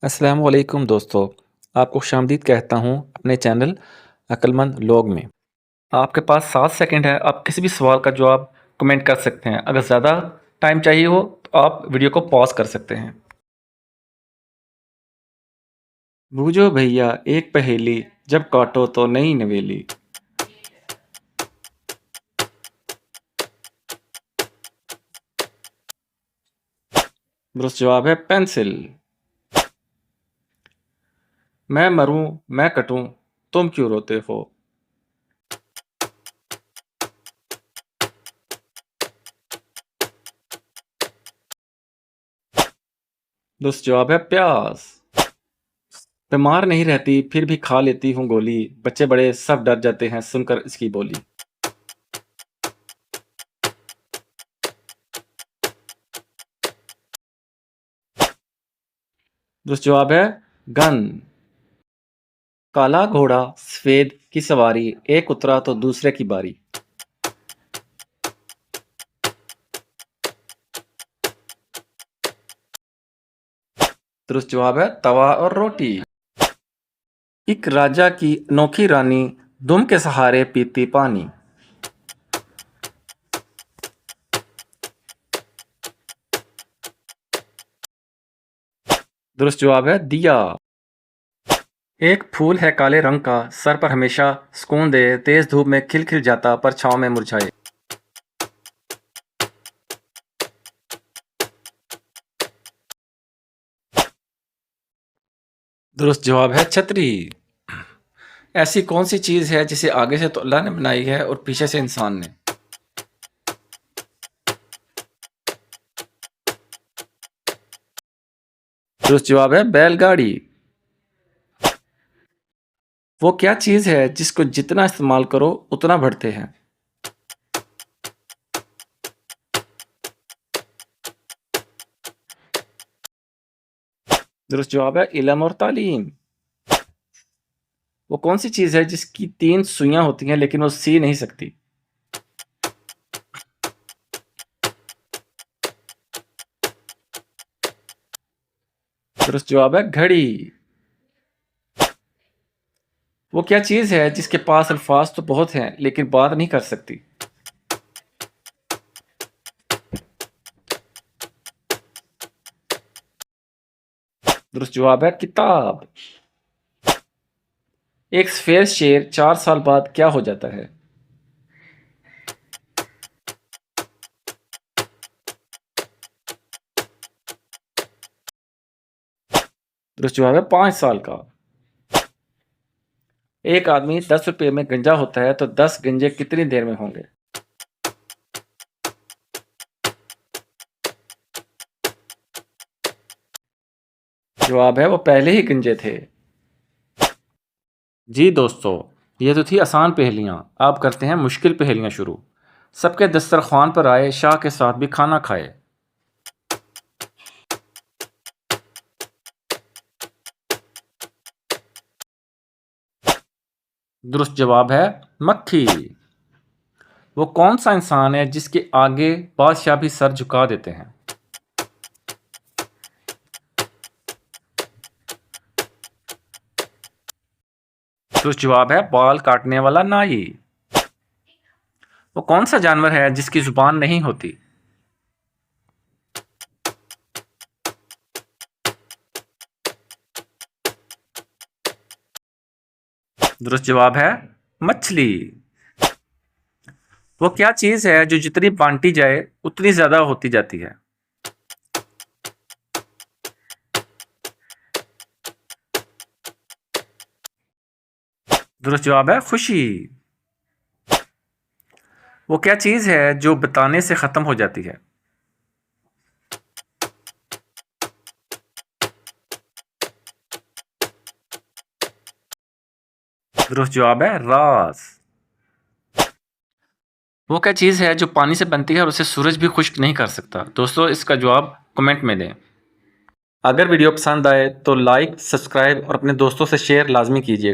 अस्सलाम वालेकुम दोस्तों, आपको खुशामदीद कहता हूँ अपने चैनल अक्लमंद लोग में। आपके पास 7 सेकंड है, आप किसी भी सवाल का जवाब कमेंट कर सकते हैं। अगर ज़्यादा टाइम चाहिए हो तो आप वीडियो को पॉज़ कर सकते हैं। बूझो भैया एक पहेली, जब काटो तो नई नवेली। दुरुस्त जवाब है पेंसिल। मैं मरूं, मैं कटूं, तुम क्यों रोते हो? दुरुस्त जवाब है प्यास। बीमार नहीं रहती फिर भी खा लेती हूँ गोली, बच्चे बड़े सब डर जाते हैं सुनकर इसकी बोली। दुरुस्त जवाब है गन। काला घोड़ा सफेद की सवारी, एक उतरा तो दूसरे की बारी। दुरुस्त जवाब है तवा और रोटी। एक राजा की अनोखी रानी, दुम के सहारे पीती पानी। दुरुस्त जवाब है दिया। एक फूल है काले रंग का, सर पर हमेशा सुकून दे, तेज धूप में खिल खिल जाता पर छांव में मुरझाए। दुरुस्त जवाब है छतरी। ऐसी कौन सी चीज है जिसे आगे से तो अल्लाह ने बनाई है और पीछे से इंसान ने? दुरुस्त जवाब है बैलगाड़ी। वो क्या चीज है जिसको जितना इस्तेमाल करो उतना बढ़ते हैं? दुरुस्त जवाब है इल्म और तालीम। वो कौन सी चीज है जिसकी 3 सुइयां होती हैं लेकिन वो सी नहीं सकती? दुरुस्त जवाब है घड़ी। वो क्या चीज है जिसके पास अल्फाज तो बहुत हैं लेकिन बात नहीं कर सकती? दुरुस्त जवाब है किताब। एक सफेद शेर 4 साल बाद क्या हो जाता है? दुरुस्त जवाब है 5 साल का। एक आदमी 10 रुपये में गंजा होता है तो 10 गंजे कितनी देर में होंगे? जवाब है वो पहले ही गंजे थे। जी दोस्तों, ये तो थी आसान पहेलियाँ। अब करते हैं मुश्किल पहेलियाँ शुरू। सबके दस्तरखान पर आए, शाह के साथ भी खाना खाए। दुरुस्त जवाब है मक्खी। वो कौन सा इंसान है जिसके आगे बादशाह भी सर झुका देते हैं? दुरुस्त जवाब है बाल काटने वाला नाई। वो कौन सा जानवर है जिसकी जुबान नहीं होती? दुरुस्त जवाब है मछली। वो क्या चीज है जो जितनी बांटी जाए उतनी ज्यादा होती जाती है? दुरुस्त जवाब है खुशी। वो क्या चीज है जो बताने से खत्म हो जाती है? दुरुस्त जवाब है राज। वो क्या चीज है जो पानी से बनती है और उसे सूरज भी खुश्क नहीं कर सकता? दोस्तों इसका जवाब कमेंट में दें। अगर वीडियो पसंद आए तो लाइक, सब्सक्राइब और अपने दोस्तों से शेयर लाजमी कीजिएगा।